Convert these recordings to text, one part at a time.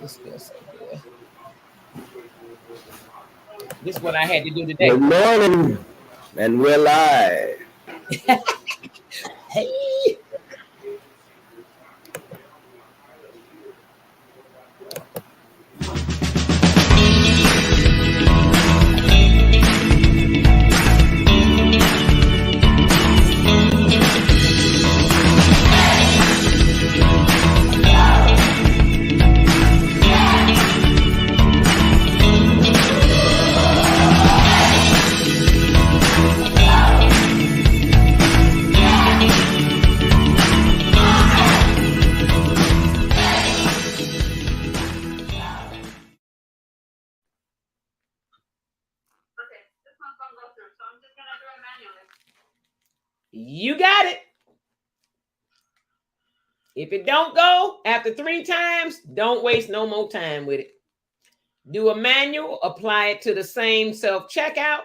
This feels so good. This is what I had to do today. Good morning, and we're live. Hey. You got it. If it don't go after 3 times, don't waste no more time with it. Do a manual, apply it to the same self-checkout,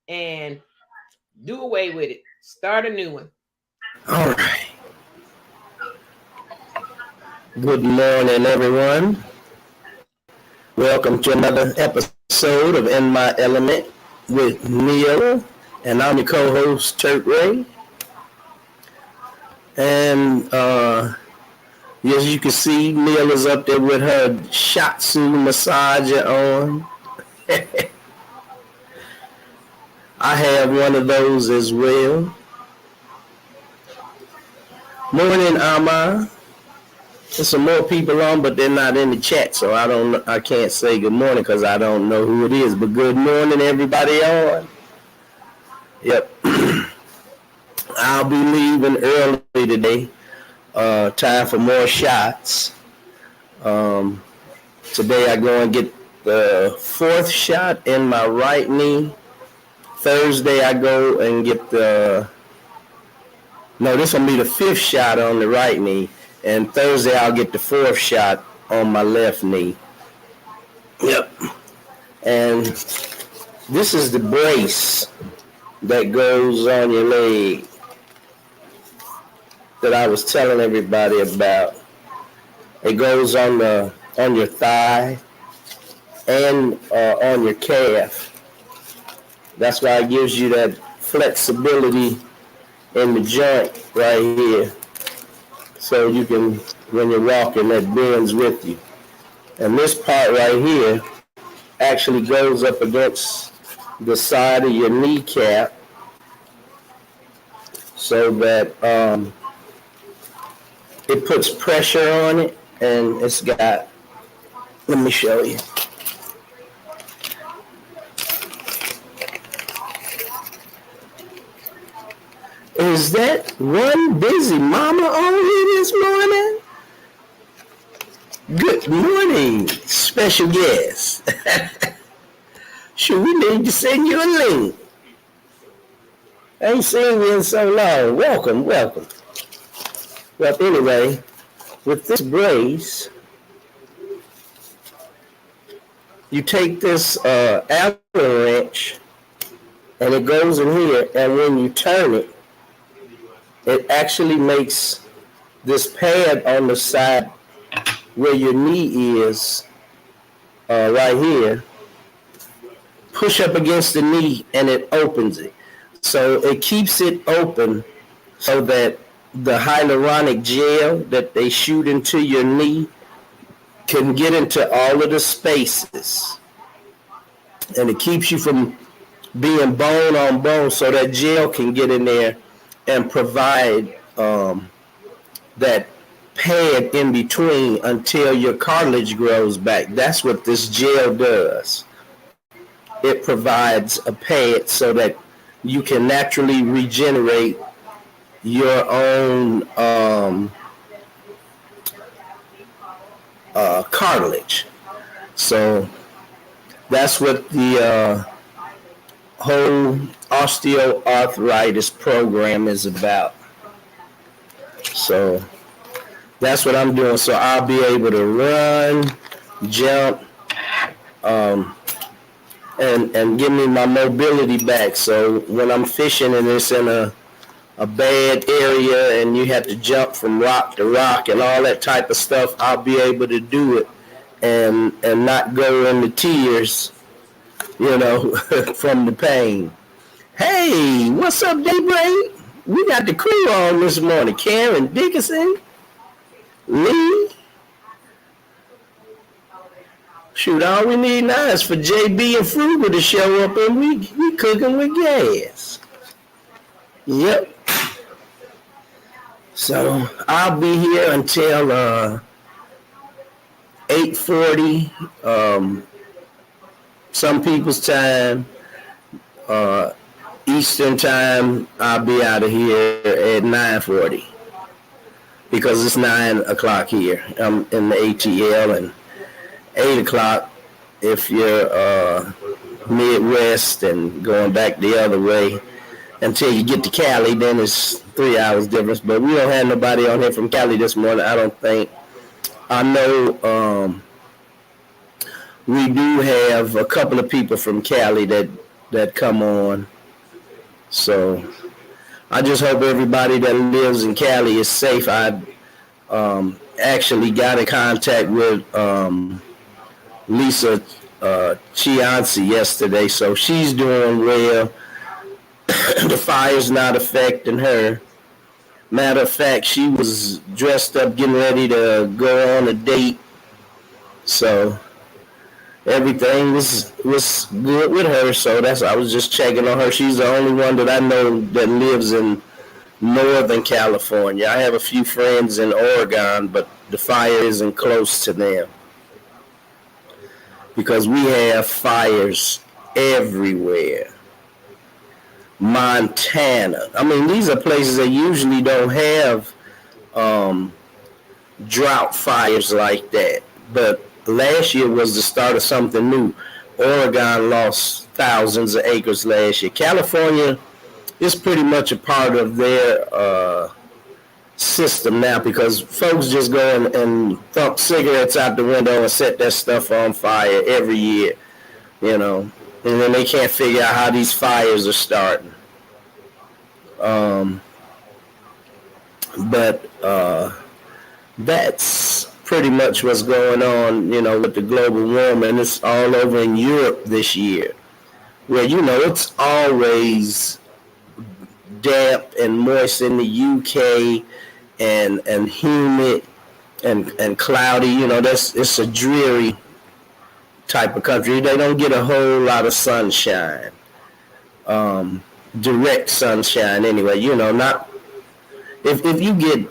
and do away with it. Start a new one. All right. Good morning, everyone. Welcome to another episode of In My Element with Neil, and I'm your co-host, Turk Ray. And as you can see, Neil is up there with her Shatsu massager on. I have one of those as well. Morning, Ama. There's some more people on, but they're not in the chat, so I can't say good morning because I don't know who it is. But good morning, everybody on. Yep. I'll be leaving early today. Time for more shots. Today I go and get the 4th shot in my right knee. Thursday I go and get this will be the 5th shot on the right knee. And Thursday I'll get the 4th shot on my left knee. Yep. And this is the brace that goes on your leg that I was telling everybody about. It goes on your thigh and on your calf. That's why it gives you that flexibility in the joint right here. So you can, when you're walking, that bends with you. And this part right here actually goes up against the side of your kneecap so that it puts pressure on it, and it's got, let me show you. Is that one busy mama on here this morning? Good morning, special guest. Should we need to send you a link? I ain't seen you in so long. Welcome. Well, anyway, with this brace, you take this Allen wrench, and it goes in here, and when you turn it, it actually makes this pad on the side where your knee is, right here, push up against the knee, and it opens it. So it keeps it open so that the hyaluronic gel that they shoot into your knee can get into all of the spaces. And it keeps you from being bone on bone, so that gel can get in there and provide that pad in between until your cartilage grows back. That's what this gel does. It provides a pad so that you can naturally regenerate your own cartilage. So that's what the whole osteoarthritis program is about. So that's what I'm doing. So I'll be able to run, jump, and give me my mobility back. So when I'm fishing and it's in a bad area and you have to jump from rock to rock and all that type of stuff, I'll be able to do it and not go into tears, from the pain. Hey, what's up, Daybreak? We got the crew on this morning. Karen Dickinson, Lee. Shoot, all we need now is for JB and Frugal to show up, and we cooking with gas. Yep. So I'll be here until 8:40, some people's time. Eastern time, I'll be out of here at 9:40 because it's 9 o'clock here. I'm in the ATL, and 8 o'clock if you're Midwest and going back the other way until you get to Cali. Then it's 3 hours difference. But we don't have nobody on here from Cali this morning, I don't think. I know we do have a couple of people from Cali that come on. So I just hope everybody that lives in Cali is safe. I actually got in contact with Lisa Chianci yesterday, so she's doing well. The fire's not affecting her. Matter of fact, she was dressed up getting ready to go on a date. So everything was good with her. So I was just checking on her. She's the only one that I know that lives in Northern California. I have a few friends in Oregon, but the fire isn't close to them because we have fires everywhere. Montana. I mean, these are places that usually don't have drought fires like that. But last year was the start of something new. Oregon lost thousands of acres last year. California is pretty much a part of their system now because folks just go and thump cigarettes out the window and set that stuff on fire every year, and then they can't figure out how these fires are starting. But that's pretty much what's going on, with the global warming. It's all over in Europe this year, where, it's always damp and moist in the UK and humid and cloudy. It's a dreary type of country. They don't get a whole lot of sunshine, direct sunshine anyway. Not if you get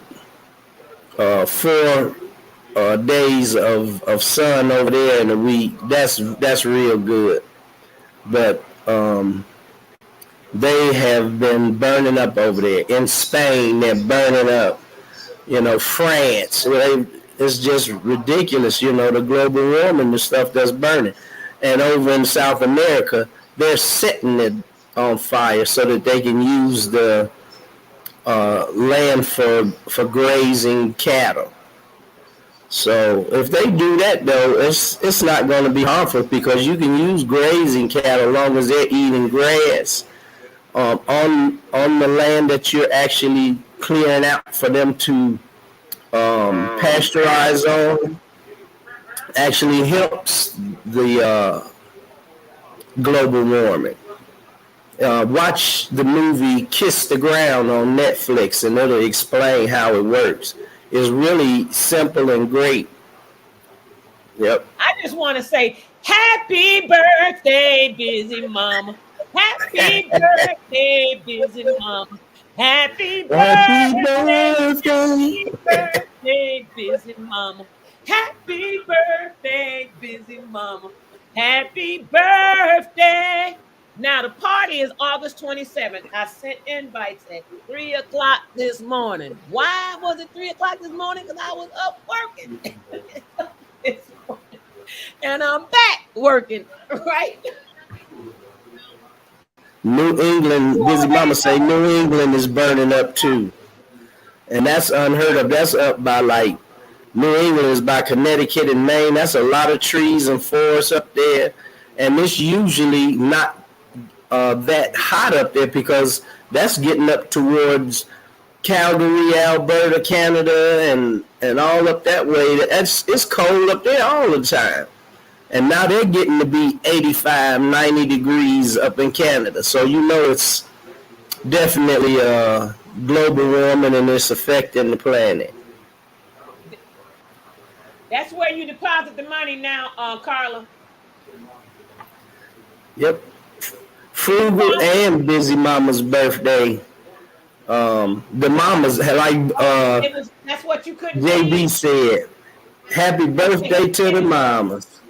4 days of sun over there in a week, that's real good. But they have been burning up over there. In Spain, they're burning up. France, it's just ridiculous, the global warming, the stuff that's burning. And over in South America, they're setting it on fire so that they can use the land for grazing cattle. So if they do that, though, it's not going to be harmful because you can use grazing cattle as long as they're eating grass on the land that you're actually clearing out for them to pasteurize on. Actually helps the global warming. Watch the movie Kiss the Ground on Netflix and it'll explain how it works. It's really simple and great. Yep. I just want to say happy birthday, busy mama. Happy birthday, busy mama. Happy birthday, busy mama. Happy birthday, busy mama. Happy birthday. Now, the party is August 27th. I sent invites at 3 o'clock this morning. Why was it 3 o'clock this morning? Because I was up working. And I'm back working, right? New England, busy mama say New England is burning up too. And that's unheard of. That's up by New England is by Connecticut and Maine. That's a lot of trees and forests up there. And it's usually not that hot up there because that's getting up towards Calgary, Alberta, Canada, and all up that way. It's cold up there all the time. And now they're getting to be 85, 90 degrees up in Canada. So it's definitely global warming, and it's affecting the planet. That's where you deposit the money now, Carla. Yep. Frugal and Busy Mama's birthday. The mamas that's what you couldn't JB said. Happy birthday to the mamas.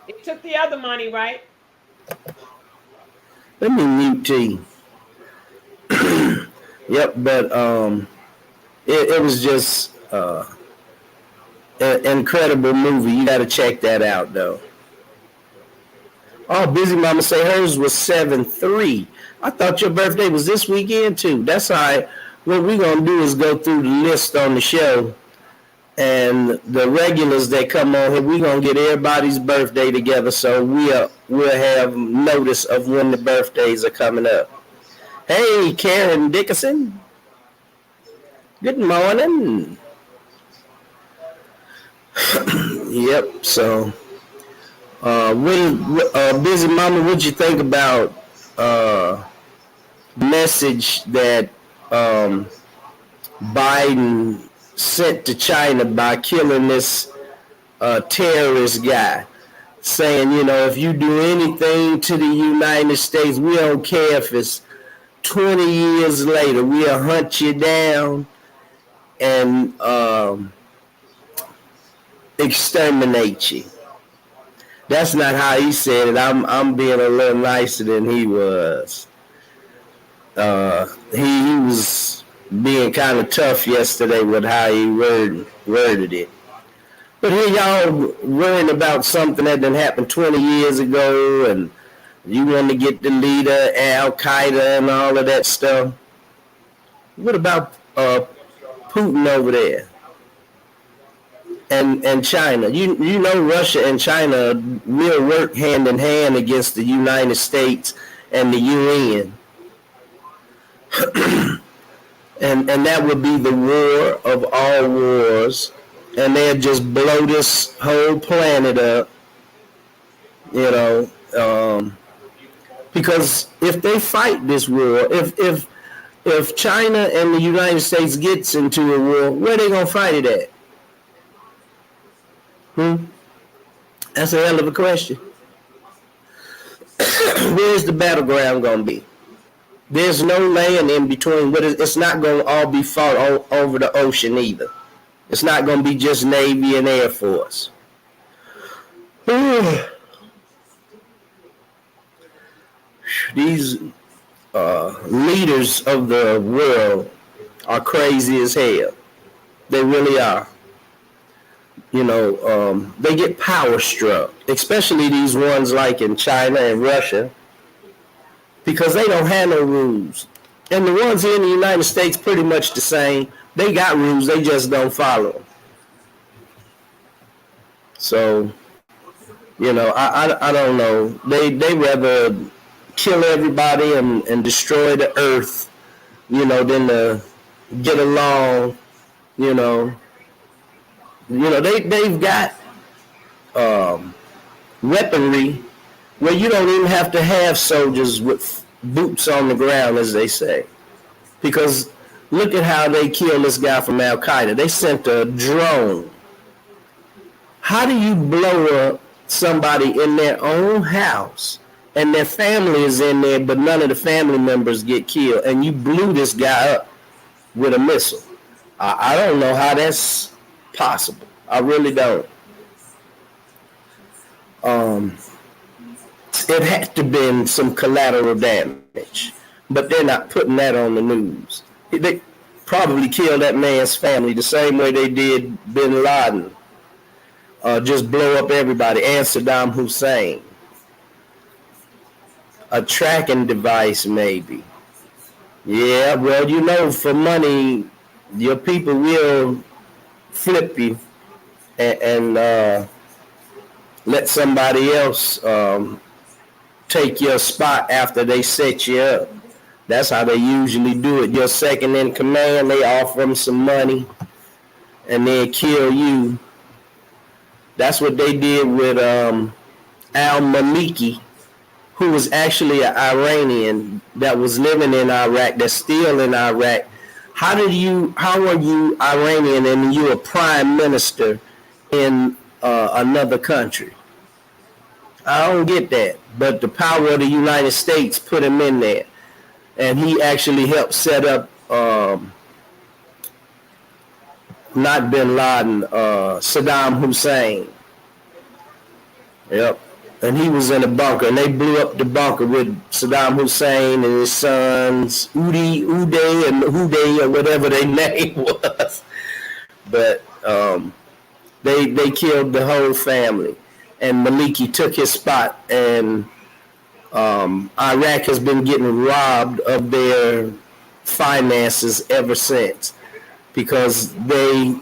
It took the other money, right? Let me mute T. Yep, but it was just an incredible movie. You got to check that out, though. Oh, Busy Mama say hers was 7/3. I thought your birthday was this weekend too. That's all right. What we're gonna do is go through the list on the show, and the regulars that come on here, we're gonna get everybody's birthday together, so we'll have notice of when the birthdays are coming up. Hey, Karen Dickerson. Good morning. Yep. So, Busy Mama, what'd you think about message that Biden sent to China by killing this terrorist guy, saying, if you do anything to the United States, we don't care if it's 20 years later, we'll hunt you down and exterminate you. That's not how he said it. I'm being a little nicer than he was. He was being kind of tough yesterday with how he worded it. But here y'all worrying about something that done happened 20 years ago, and you want to get the leader, Al Qaeda, and all of that stuff. What about Putin over there? And China. You know Russia and China will work hand in hand against the United States and the UN. and that would be the war of all wars. And they'd just blow this whole planet up. Because if they fight this war, if China and the United States gets into a war, where are they gonna fight it at? That's a hell of a question. Where's the battleground going to be? There's no land in between. It's not going to all be fought over the ocean either. It's not going to be just Navy and Air Force. These leaders of the world are crazy as hell. They really are. They get power struck, especially these ones like in China and Russia, because they don't have no rules. And the ones here in the United States, pretty much the same. They got rules, they just don't follow them. So, I don't know. They rather kill everybody and destroy the earth, than to get along, they've got weaponry where you don't even have to have soldiers with boots on the ground, as they say. Because look at how they killed this guy from Al Qaeda. They sent a drone. How do you blow up somebody in their own house and their family is in there, but none of the family members get killed, and you blew this guy up with a missile? I don't know how that's possible. I really don't. It had to have been some collateral damage, but they're not putting that on the news. They probably killed that man's family the same way they did bin Laden. Just blow up everybody, and Saddam Hussein. A tracking device, maybe. Yeah, well, for money, your people will flip you and let somebody else take your spot after they set you up. That's how they usually do it. Your second in command, they offer them some money and then kill you. That's what they did with al-Maliki, who was actually an Iranian that was living in Iraq, that's still in Iraq. How are you Iranian and you a prime minister in another country? I don't get that. But the power of the United States put him in there. And he actually helped set up not bin Laden, Saddam Hussein. Yep. And he was in a bunker, and they blew up the bunker with Saddam Hussein and his sons, Uday, and Uday, or whatever their name was. But they killed the whole family, and Maliki took his spot, and Iraq has been getting robbed of their finances ever since, because they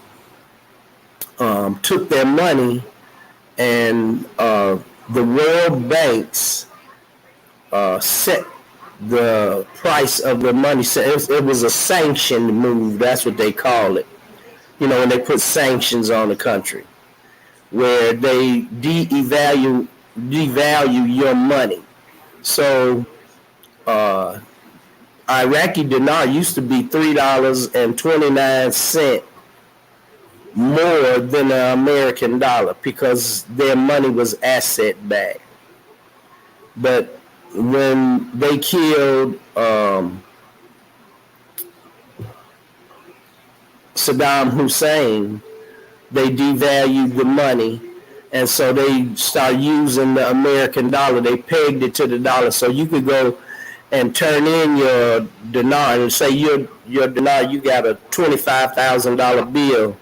took their money, and the world banks set the price of the money. So it was a sanctioned move. That's what they call it. You know, when they put sanctions on the country, where they devalue your money. So Iraqi dinar used to be $3.29 more than the American dollar, because their money was asset backed. But when they killed Saddam Hussein, they devalued the money, and so they started using the American dollar. They pegged it to the dollar, so you could go and turn in your dinar and say your dinar, you got a $25,000 bill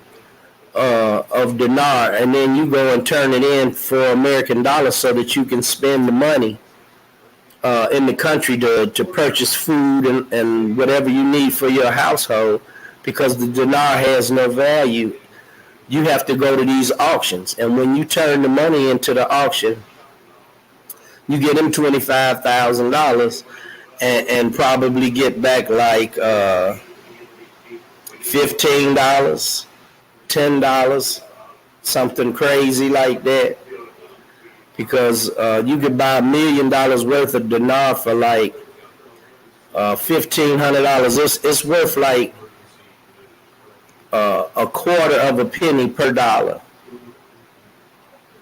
of dinar, and then you go and turn it in for American dollars so that you can spend the money in the country to purchase food and whatever you need for your household, because the dinar has no value. You have to go to these auctions, and when you turn the money into the auction, you get them $25,000 and probably get back like $15. $10, something crazy like that, because you could buy $1 million worth of dinar for like $1,500. It's worth like a quarter of a penny per dollar.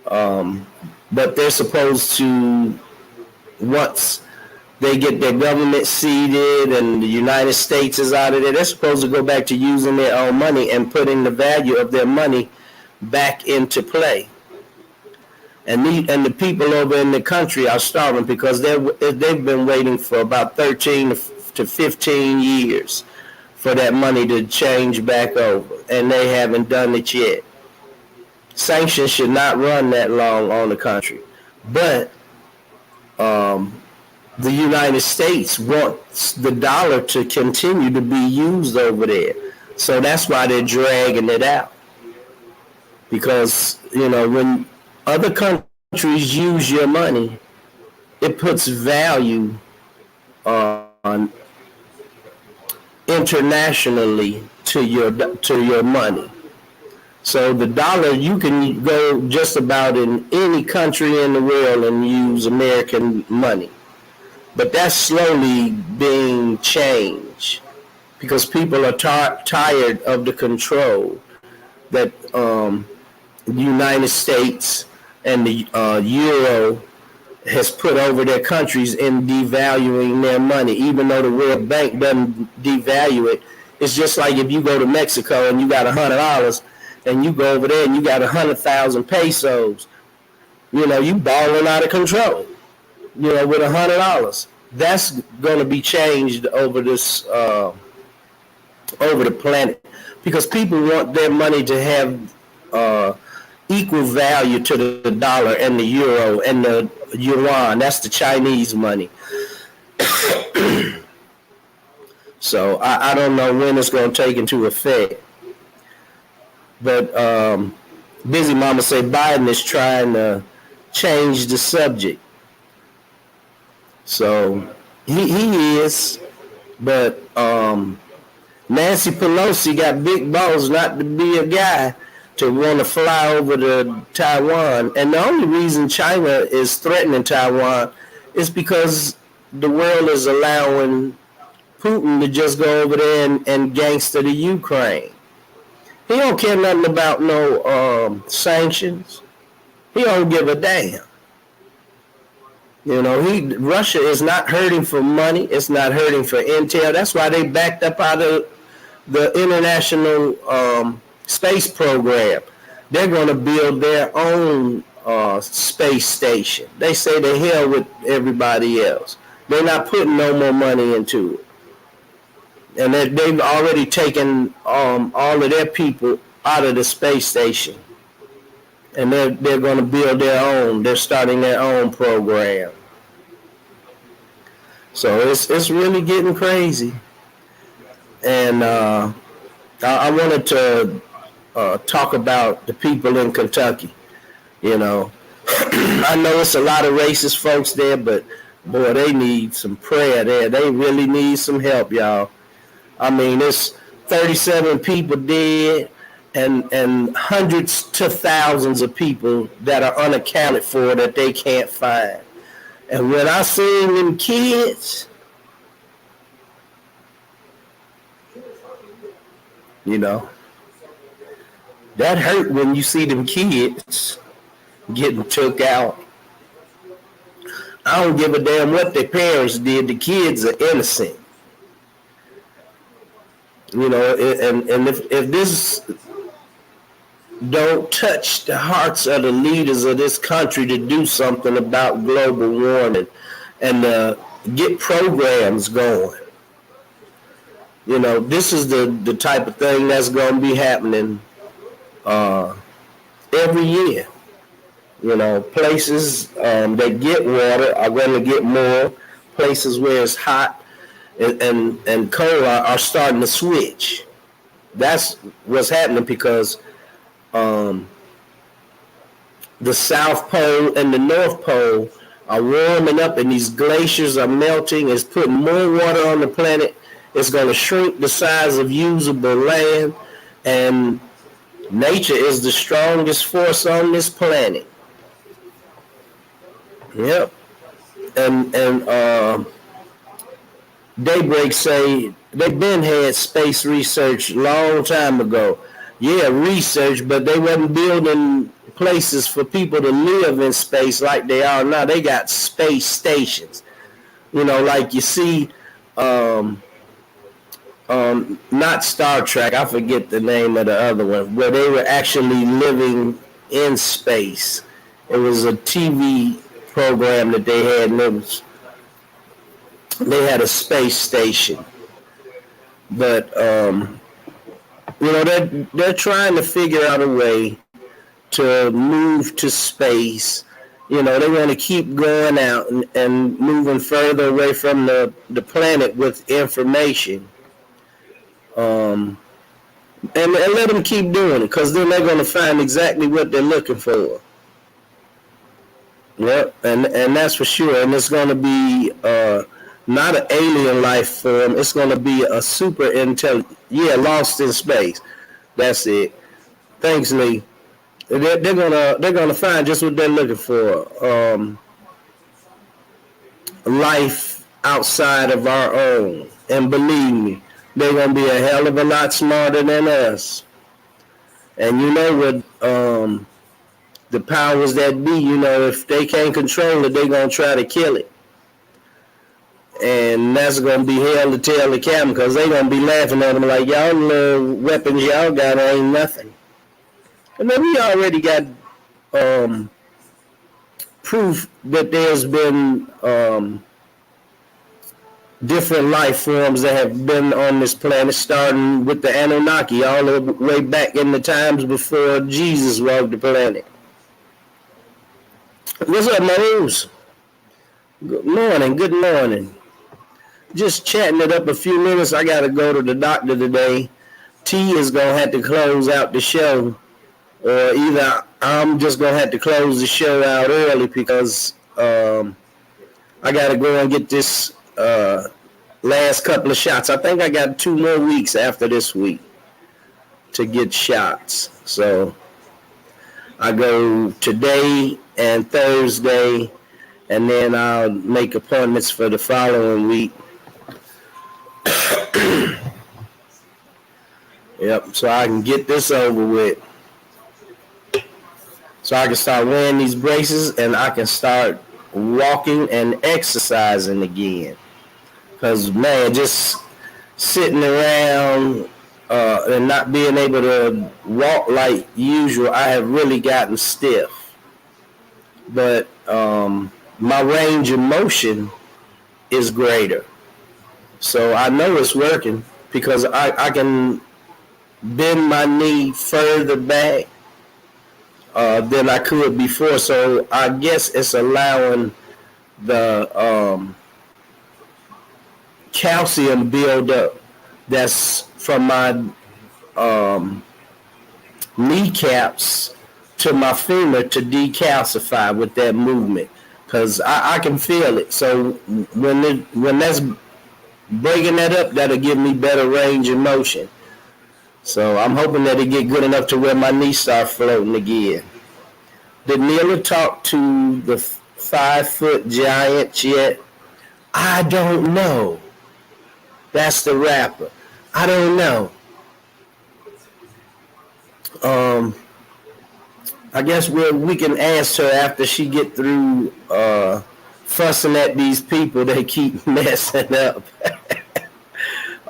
But they're supposed to, once they get their government seated and the United States is out of there, they're supposed to go back to using their own money and putting the value of their money back into play. And the people over in the country are starving because they've been waiting for about 13 to 15 years for that money to change back over, and they haven't done it yet. Sanctions should not run that long on the country, but the United States wants the dollar to continue to be used over there. So that's why they're dragging it out. Because, you know, when other countries use your money, it puts value on internationally to your money. So the dollar, you can go just about in any country in the world and use American money. But that's slowly being changed because people are tired of the control that the United States and the euro has put over their countries in devaluing their money. Even though the World Bank doesn't devalue it, it's just like if you go to Mexico and you got $100 and you go over there and you got 100,000 pesos, you know, you balling out of control. You know, with $100, that's going to be changed over this, over the planet, because people want their money to have equal value to the dollar and the euro and the yuan. That's the Chinese money. So I don't know when it's going to take into effect, but Busy Mama say Biden is trying to change the subject. So he is, But Nancy Pelosi got big balls not to be a guy to want to fly over to Taiwan. And the only reason China is threatening Taiwan is because the world is allowing Putin to just go over there and gangster the Ukraine. He don't care nothing about no sanctions. He don't give a damn. You know, Russia is not hurting for money. It's not hurting for intel. That's why they backed up out of the international space program. They're going to build their own space station. They say the hell with everybody else. They're not putting no more money into it. And they've already taken all of their people out of the space station. And they're going to build their own. They're starting their own program. So it's really getting crazy. And I wanted to talk about the people in Kentucky. You know, I know it's a lot of racist folks there, but boy, they need some prayer there. They really need some help, y'all. I mean, there's 37 people dead and hundreds to thousands of people that are unaccounted for that they can't find. And when I seen them kids, you know, that hurt when you see them kids getting took out. I don't give a damn what their parents did. The kids are innocent. You know, and if this don't touch the hearts of the leaders of this country to do something about global warming and get programs going, you know, this is the type of thing that's going to be happening every year. You know, places that get water are going to get more. Places where it's hot and cold are starting to switch. That's what's happening because the South Pole and the North Pole are warming up and these glaciers are melting. It's putting more water on the planet. It's going to shrink the size of usable land. And nature is the strongest force on this planet. Yep. And Daybreak say they've been had space research long time ago. Yeah, research, but they wasn't building places for people to live in space like they are now. They got space stations. You know, like you see, not Star Trek, I forget the name of the other one, where they were actually living in space. It was a TV program that they had, and they had a space station. But you know, they're trying to figure out a way to move to space. You know, they want to keep going out and moving further away from the planet with information. And let them keep doing it, because then they're going to find exactly what they're looking for. Yep, and that's for sure. And it's going to be not an alien life form. It's going to be a super intelligent. Yeah, lost in space. That's it. Thanks, Lee. They're gonna find just what they're looking for. Life outside of our own. And believe me, they're gonna be a hell of a lot smarter than us. And you know what? The powers that be, you know, if they can't control it, they're going to try to kill it. And that's going to be hell to tell the captain, because they're going to be laughing at them like, y'all little weapons y'all got ain't nothing. And then we already got proof that there's been different life forms that have been on this planet, starting with the Anunnaki all the way back in the times before Jesus walked the planet. What's up, Mose? Good morning. Just chatting it up a few minutes. I got to go to the doctor today. T is going to have to close out the show, or either I'm just going to have to close the show out early because I got to go and get this last couple of shots. I think I got 2 more weeks after this week to get shots. So I go today and Thursday, and then I'll make appointments for the following week. Yep, so I can get this over with. So I can start wearing these braces and I can start walking and exercising again. Because, man, just sitting around and not being able to walk like usual, I have really gotten stiff. But my range of motion is greater. So I know it's working because I can bend my knee further back than I could before. So I guess it's allowing the calcium buildup that's from my kneecaps to my femur to decalcify with that movement, because I can feel it. So when that's breaking that up, that'll give me better range of motion. So I'm hoping that it get good enough to where my knees start floating again. Did Neela talk to the 5-foot giant yet? I don't know. That's the rapper. I don't know. I guess we can ask her after she get through fussing at these people that keep messing up.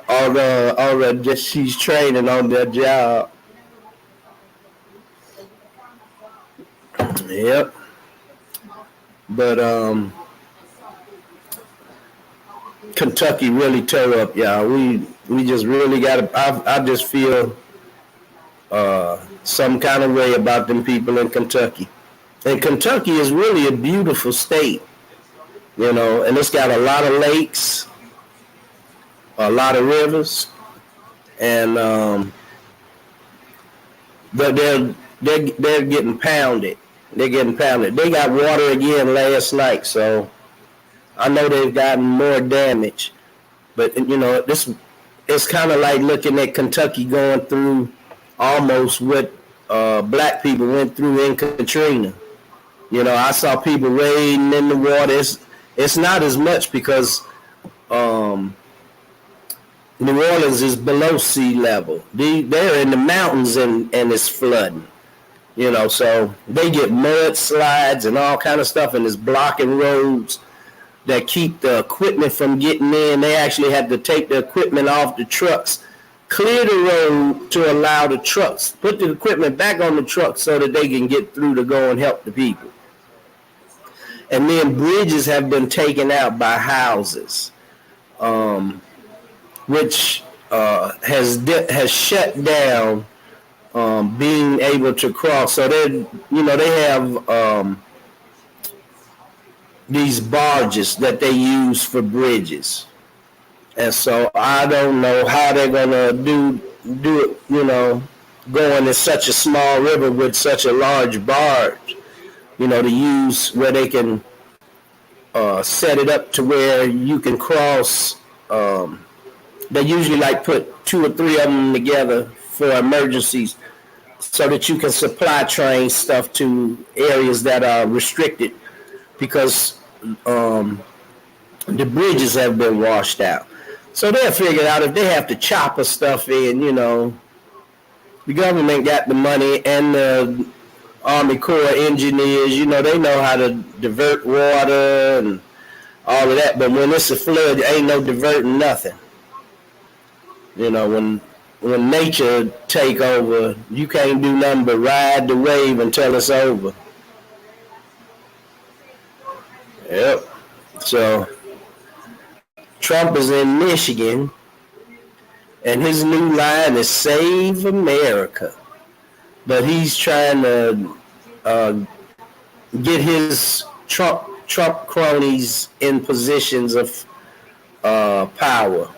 or just she's training on their job. Yep. But Kentucky really tore up, y'all. We just really got to. I just feel some kind of way about them people in Kentucky. And Kentucky is really a beautiful state, and it's got a lot of lakes, a lot of rivers, and but they're getting pounded. They're getting pounded. They got water again last night, so I know they've gotten more damage. But it's kind of like looking at Kentucky going through almost what black people went through in Katrina. I saw people wading in the water. It's not as much because New Orleans is below sea level. They're in the mountains and it's flooding. So they get mudslides and all kind of stuff, and it's blocking roads that keep the equipment from getting in. They actually had to take the equipment off the trucks, clear the road to allow the trucks, put the equipment back on the truck so that they can get through to go and help the people. And then bridges have been taken out by houses, which has shut down being able to cross. So they have these barges that they use for bridges. And so I don't know how they're gonna do it, going in such a small river with such a large barge, to use where they can set it up to where you can cross. They usually put 2 or 3 of them together for emergencies, so that you can supply train stuff to areas that are restricted, because the bridges have been washed out. So they'll figure out if they have to chopper stuff in, the government got the money, and the Army Corps engineers, they know how to divert water and all of that. But when it's a flood, there ain't no diverting nothing. When nature take over, you can't do nothing but ride the wave until it's over. Yep. So Trump is in Michigan, and his new line is Save America. But he's trying to get his Trump cronies in positions of power.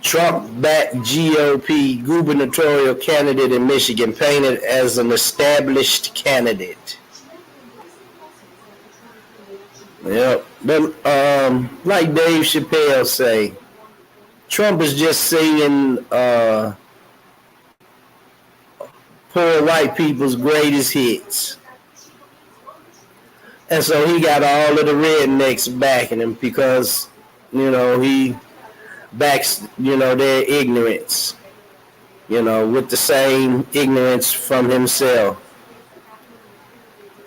Trump-backed GOP gubernatorial candidate in Michigan painted as an established candidate. Yep. But like Dave Chappelle say, Trump is just singing poor white people's greatest hits. And so he got all of the rednecks backing him because, he backs, their ignorance, with the same ignorance from himself.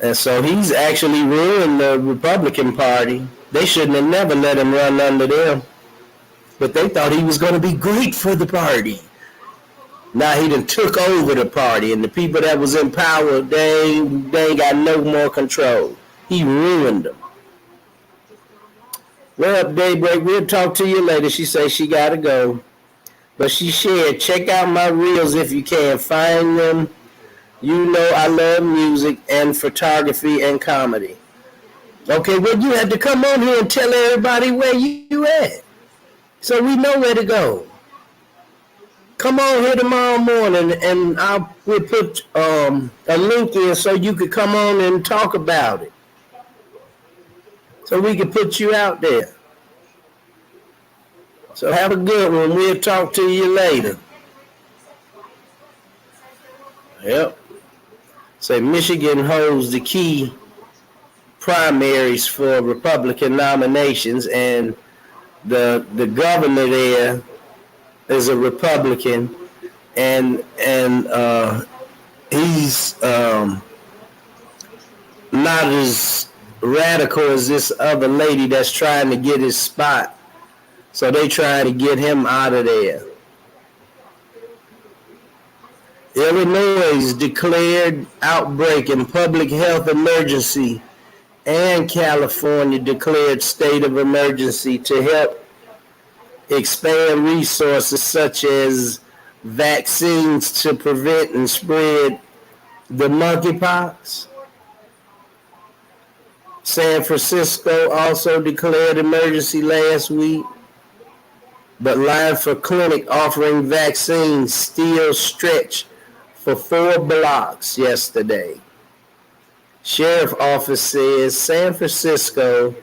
And so he's actually ruined the Republican Party. They shouldn't have never let him run under them. But they thought he was going to be great for the party. Now he done took over the party, and the people that was in power, they ain't got no more control. He ruined them. Well, Daybreak, we'll talk to you later. She says she got to go. But she shared, check out my reels if you can. Find them. You know I love music and photography and comedy. Okay, well, you had to come on here and tell everybody where you at, so we know where to go. Come on here tomorrow morning, and we'll put a link in so you could come on and talk about it, so we can put you out there. So have a good one. We'll talk to you later. Yep. Say Michigan holds the key primaries for Republican nominations, and the governor there is a Republican, and he's not as radical as this other lady that's trying to get his spot. So they trying to get him out of there. Illinois declared outbreak and public health emergency, and California declared state of emergency to help expand resources such as vaccines to prevent and spread the monkeypox. San Francisco also declared emergency last week, but line for clinic offering vaccines still stretched for 4 blocks yesterday. Sheriff office says San Francisco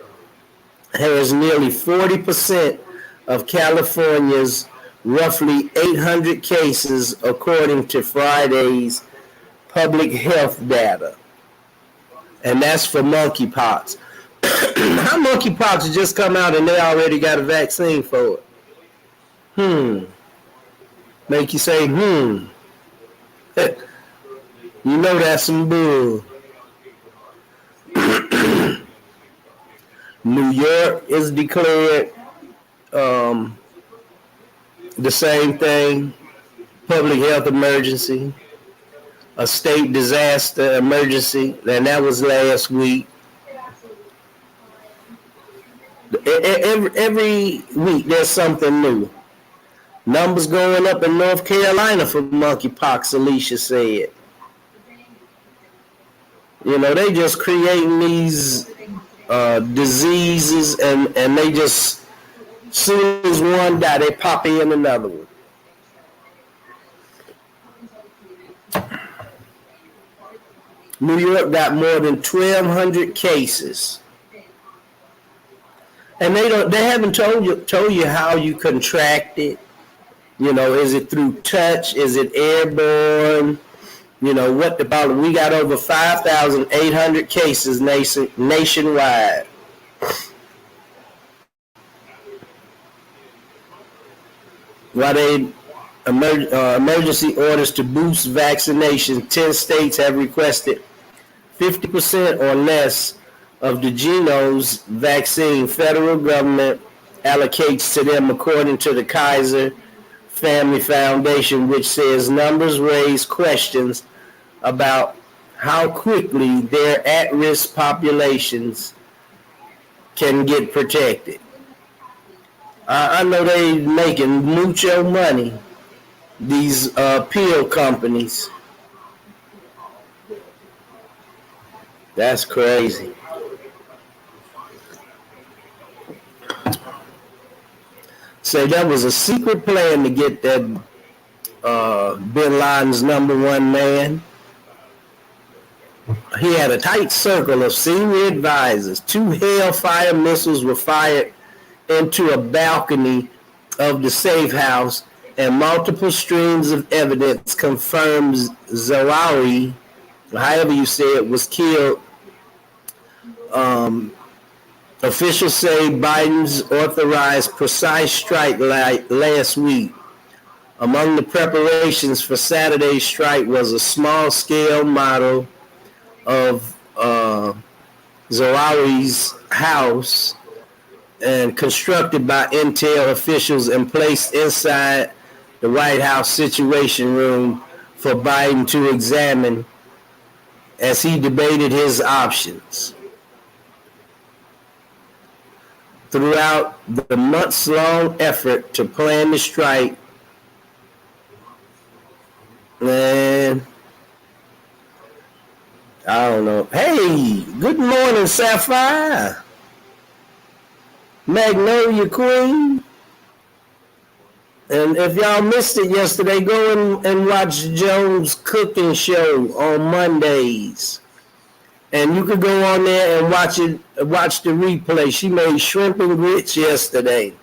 has nearly 40% of California's roughly 800 cases, according to Friday's public health data. And that's for monkeypox. How monkeypox just come out and they already got a vaccine for it? Make you say, You know that's some bull. New York is declared the same thing, public health emergency, a state disaster emergency, and that was last week. Every week there's something new. Numbers going up in North Carolina for monkeypox, Alicia said. They just creating these diseases, and they just, as soon as one die, they pop in another one. New York got more than 1,200 cases. And they haven't told you how you contract it. Is it through touch? Is it airborne? What about? We got over 5,800 cases nationwide. While they emergency orders to boost vaccination, 10 states have requested 50% or less of the Geno's vaccine federal government allocates to them, according to the Kaiser Family Foundation, which says numbers raise questions about how quickly their at-risk populations can get protected. I know they making mucho money, these pill companies. That's crazy. So that was a secret plan to get that Bin Laden's #1 man. He had a tight circle of senior advisors. 2 Hellfire missiles were fired into a balcony of the safe house, and multiple streams of evidence confirms Zawahiri, however you say it, was killed. Officials say Biden's authorized precise strike last week. Among the preparations for Saturday's strike was a small-scale model of Zawahiri's house, and constructed by Intel officials and placed inside the White House Situation Room for Biden to examine as he debated his options. Throughout the months-long effort to plan the strike, man, I don't know. Hey, good morning, Sapphire. Magnolia Queen. And if y'all missed it yesterday, go and watch Joan's cooking show on Mondays. And you could go on there and watch the replay. She made shrimp and grits yesterday.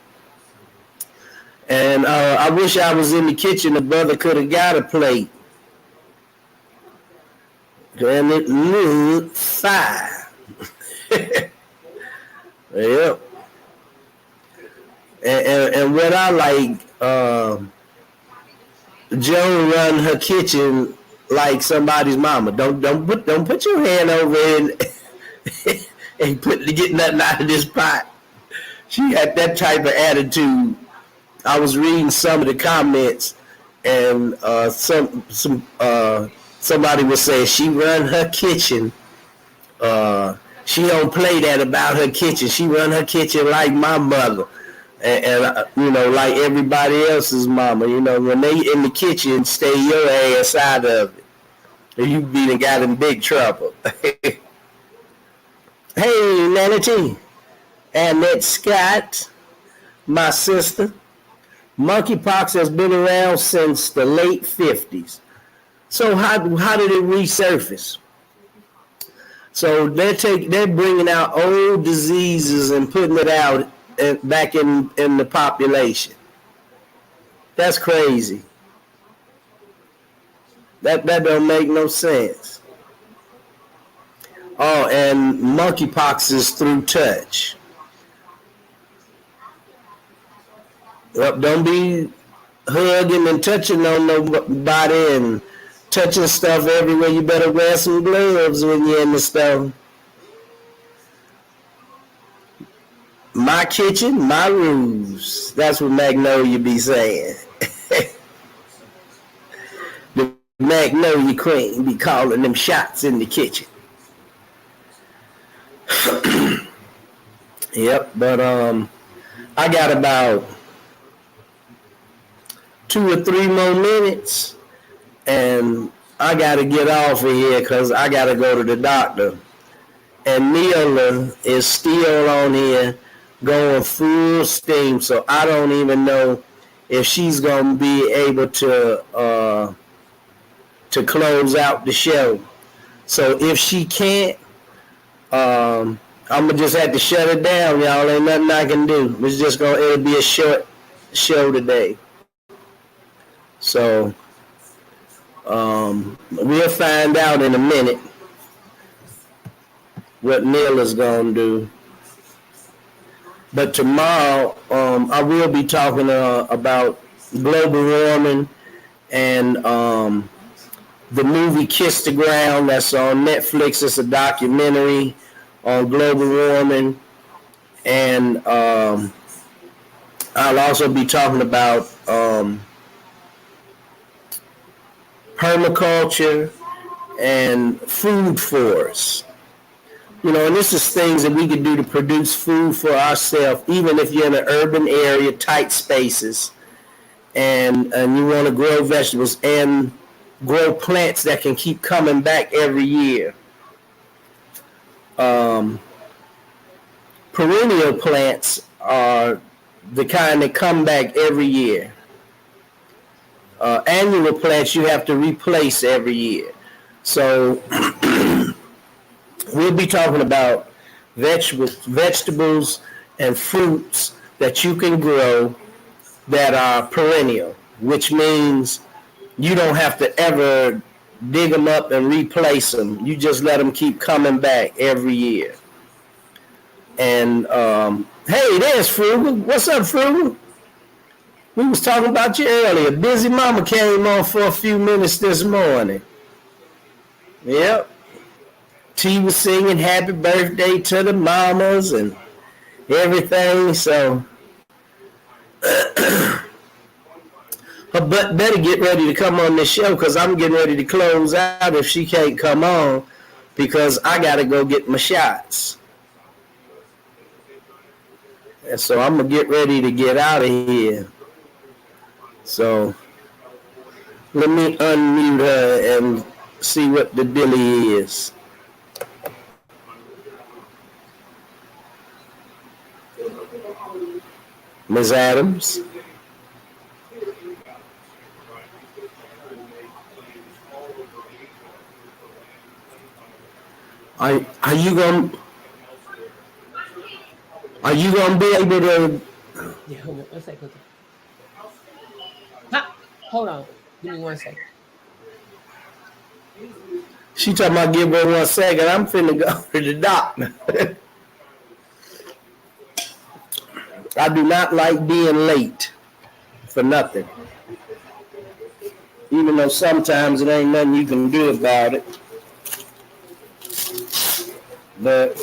And I wish I was in the kitchen. The brother could have got a plate. And it looked fire. Yep. And what I like, Joan run her kitchen like somebody's mama. Don't put your hand over and get nothing out of this pot. She had that type of attitude. I was reading some of the comments, and somebody was saying she run her kitchen. She don't play that about her kitchen. She run her kitchen like my mother. And you know, like everybody else's mama, you know, when they in the kitchen, stay your ass out of it, or you be got in big trouble. Hey, Nanny T, Annette Scott, my sister. Monkeypox has been around since the late 50s. So how did it resurface? So they're bringing out old diseases and putting it out back in the population. That's crazy. That don't make no sense. Oh, and monkeypox is through touch. Well, don't be hugging and touching on nobody and touching stuff everywhere. You better wear some gloves when you're in the store. My kitchen, my rules. That's what Magnolia be saying. The Magnolia Queen be calling them shots in the kitchen. Yep, but I got about 2 or 3 more minutes, and I got to get off of here because I got to go to the doctor. And Neela is still on here going full steam, so I don't even know if she's going to be able to close out the show. So if she can't, I'm going to just have to shut it down, y'all. Ain't nothing I can do. It'll be a short show today. So we'll find out in a minute what Neela's going to do. But tomorrow, I will be talking about global warming and the movie Kiss the Ground that's on Netflix. It's a documentary on global warming. And I'll also be talking about permaculture and food forests. You know, and this is things that we can do to produce food for ourselves, even if you're in an urban area, tight spaces, and you want to grow vegetables and grow plants that can keep coming back every year. Perennial plants are the kind that come back every year. Annual plants you have to replace every year. So We'll be talking about vegetables and fruits that you can grow that are perennial, which means you don't have to ever dig them up and replace them. You just let them keep coming back every year. And hey, there's Frugal. What's up, Frugal? We was talking about you earlier. Busy Mama came on for a few minutes this morning. Yep. She was singing happy birthday to the mamas and everything. So her butt better get ready to come on this show because I'm getting ready to close out if she can't come on because I got to go get my shots. And so I'm going to get ready to get out of here. So let me unmute her and see what the dilly is. Ms. Adams. Are you gonna be able to? Yeah, hold on. 1 second. Ha, hold on. Give me 1 second. She talking about give her 1 second. I'm finna go to the doctor. I do not like being late for nothing. Even though sometimes it ain't nothing you can do about it. But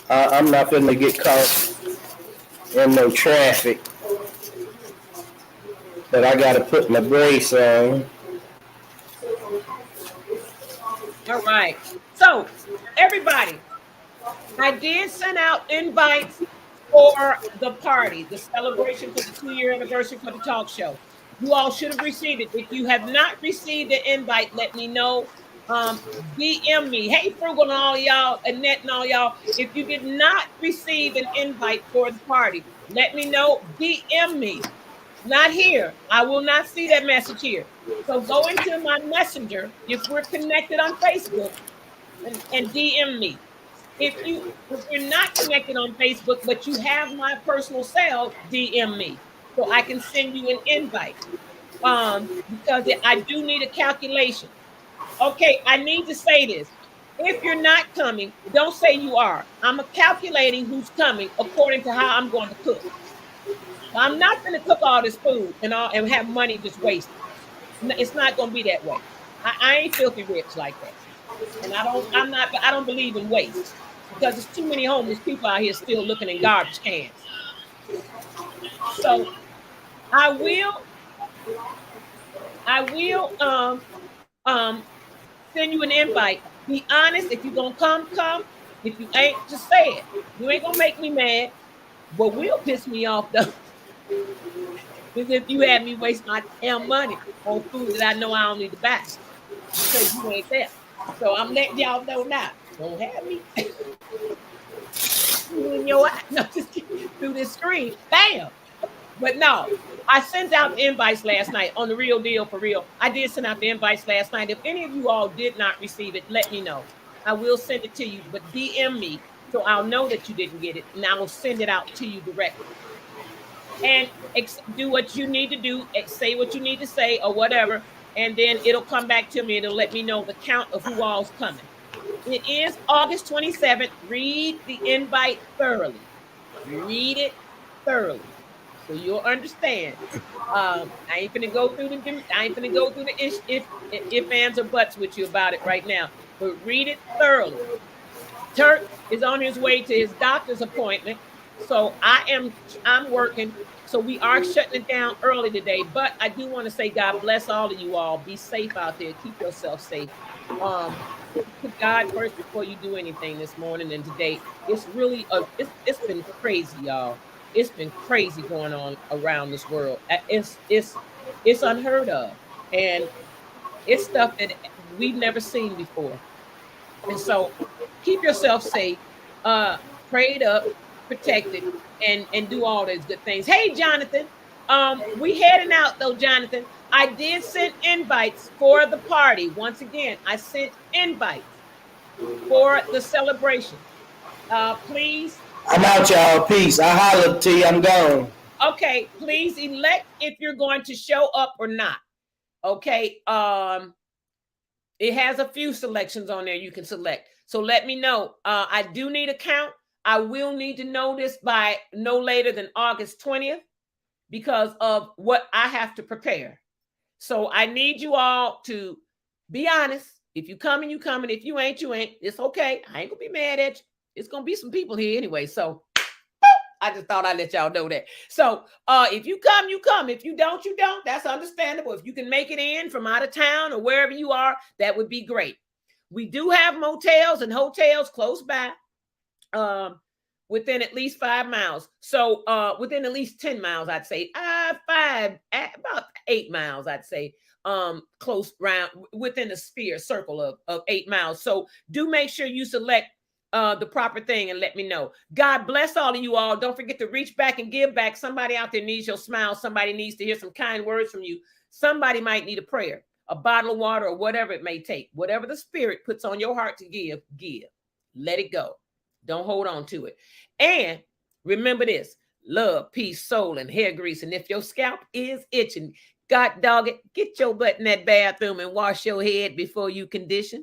I'm not finna get caught in no traffic. But I gotta put my brace on. All right. So, everybody, I did send out invites for the party, the celebration for the 2-year anniversary for the talk show. You all should have received it. If you have not received the invite, let me know. DM me. Hey, Frugal and all y'all, Annette and all y'all. If you did not receive an invite for the party, let me know. DM me. Not here. I will not see that message here. So go into my messenger if we're connected on Facebook and DM me. If you're not connected on Facebook, but you have my personal cell, DM me so I can send you an invite. Because I do need a calculation. Okay, I need to say this. If you're not coming, don't say you are. I'm calculating who's coming according to how I'm going to cook. I'm not going to cook all this food and have money just wasted. It's not going to be that way. I ain't filthy rich like that, and I don't believe in waste because there's too many homeless people out here still looking in garbage cans. So I will send you an invite. Be honest. If you're gonna come. If you ain't, just say it. You ain't gonna make me mad. What will piss me off though is if you had me waste my damn money on food that I know I don't need to buy because you ain't there. So I'm letting y'all know now. Don't have me in your eye. No, just through this screen. Bam. But no, I sent out the invites last night on the real deal for real. I did send out the invites last night. If any of you all did not receive it, let me know. I will send it to you, but DM me so I'll know that you didn't get it, and I will send it out to you directly. And do what you need to do, say what you need to say or whatever, and then it'll come back to me and it'll let me know the count of who all's coming. It is August 27th. Read the invite thoroughly. Read it thoroughly. So you'll understand. I ain't gonna go through the if ands or buts with you about it right now. But read it thoroughly. Turk is on his way to his doctor's appointment. So I'm working. So we are shutting it down early today. But I do want to say God bless all of you all. Be safe out there. Keep yourself safe. Put God first before you do anything this morning and today. It's really it's been crazy, y'all. It's been crazy going on around this world. It's unheard of, and it's stuff that we've never seen before. And so, keep yourself safe, prayed up, protected, and do all those good things. Hey, Jonathan, we heading out though, Jonathan. I did send invites for the party. Once again, I sent invites for the celebration. Please. I'm out, y'all. Peace. I holler to you. I'm gone. Okay, please elect if you're going to show up or not. Okay. It has a few selections on there you can select. So let me know. I do need a count. I will need to know this by no later than August 20th because of what I have to prepare. So I need you all to be honest. If you coming, you coming. If you ain't, you ain't. It's okay. I ain't gonna be mad at you. It's gonna be some people here anyway. So I just thought I'd let y'all know that. So if you come, you come. If you don't, you don't. That's understandable. If you can make it in from out of town or wherever you are, that would be great. We do have motels and hotels close by, within at least 5 miles. So within at least 10 miles, I'd say. About 8 miles, I'd say. Close round within a sphere circle of 8 miles. So do make sure you select the proper thing and let me know. God bless all of you all. Don't forget to reach back and give back. Somebody out there needs your smile. Somebody needs to hear some kind words from you. Somebody might need a prayer, a bottle of water, or whatever it may take. Whatever the Spirit puts on your heart to give, give. Let it go. Don't hold on to it. And remember this: love, peace, soul, and hair grease. And if your scalp is itching, God dog it, get your butt in that bathroom and wash your head before you condition.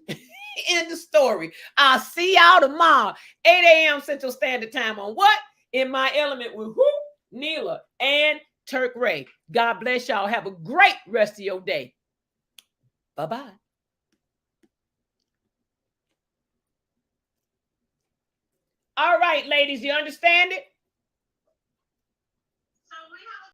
End the story. I'll see y'all tomorrow, 8 a.m. Central Standard Time on what? In My Element with who? Neela and Turk Ray. God bless y'all. Have a great rest of your day. Bye-bye. All right, ladies, you understand it?